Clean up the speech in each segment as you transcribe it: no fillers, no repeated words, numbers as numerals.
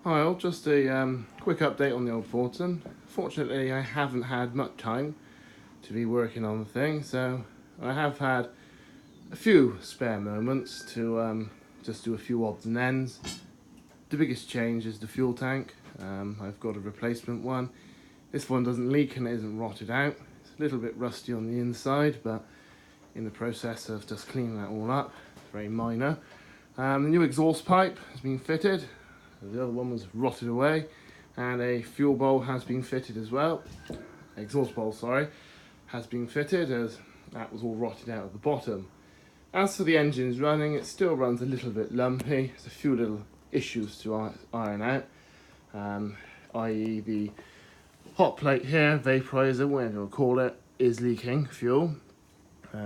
Hi all, just a quick update on the old Fordson. Fortunately, I haven't had much time to be working on the thing, so I have had a few spare moments to just do a few odds and ends. The biggest change is the fuel tank. I've got a replacement one. This one doesn't leak and it isn't rotted out. It's a little bit rusty on the inside, but in the process of just cleaning that all up, it's very minor. The new exhaust pipe has been fitted. The other one was rotted away, and a fuel bowl has been fitted as well. Exhaust bowl, sorry, has been fitted, as that was all rotted out at the bottom. As for the engines running, it still runs a little bit lumpy. There's a few little issues to iron out, i.e. the hot plate here, vaporizer, whatever you call it, is leaking fuel.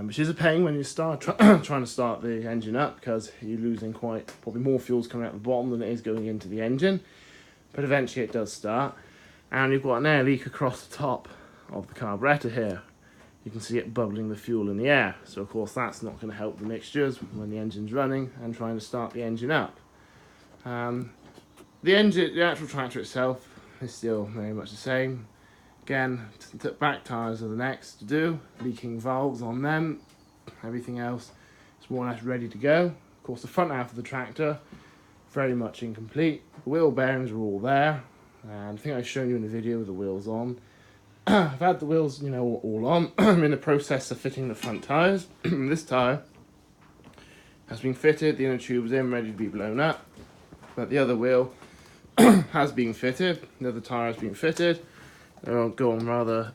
Which is a pain when you start trying to start the engine up, because you're losing probably more fuel's coming out the bottom than it is going into the engine. But eventually it does start, and you've got an air leak across the top of the carburetor here. You can see it bubbling the fuel in the air, so of course that's not going to help the mixtures when the engine's running and trying to start the engine up. The actual tractor itself is still very much the same. Again, the back tyres are the next to do, leaking valves on them. Everything else is more or less ready to go. Of course, the front half of the tractor, very much incomplete. The wheel bearings are all there, and I think I've shown you in the video with the wheels on. I've had the wheels, all on. I'm in the process of fitting the front tyres. This tyre has been fitted, the inner tube's in, ready to be blown up. But the other wheel has been fitted, the other tyre has been fitted. They're going rather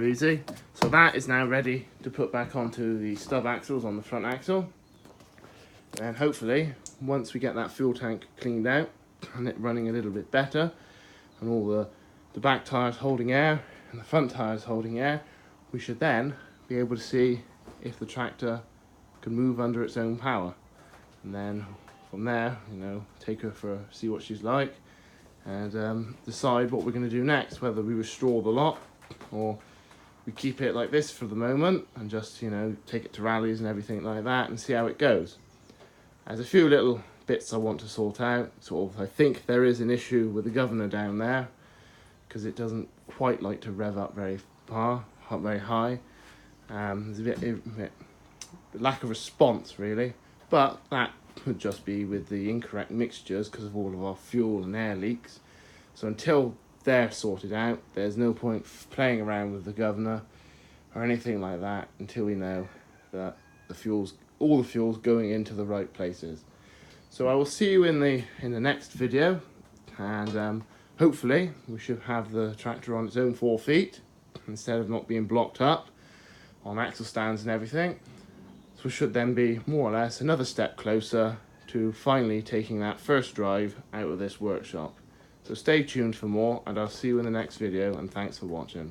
easy. So that is now ready to put back onto the stub axles on the front axle. And hopefully, once we get that fuel tank cleaned out and it running a little bit better, and all the back tyres holding air and the front tyres holding air, we should then be able to see if the tractor can move under its own power. And then from there, take her see what she's like, and decide what we're going to do next, whether we restore the lot or we keep it like this for the moment and just take it to rallies and everything like that and see how it goes. There's a few little bits I want to sort out. I think there is an issue with the governor down there, because it doesn't quite like to rev up very high. There's a bit lack of response really, but that could just be with the incorrect mixtures because of all of our fuel and air leaks. So until they're sorted out, there's no point playing around with the governor or anything like that until we know that all the fuel's going into the right places. So I will see you in the next video, and hopefully we should have the tractor on its own 4 feet instead of not being blocked up on axle stands and everything. So we should then be more or less another step closer to finally taking that first drive out of this workshop. So stay tuned for more, and I'll see you in the next video, and thanks for watching.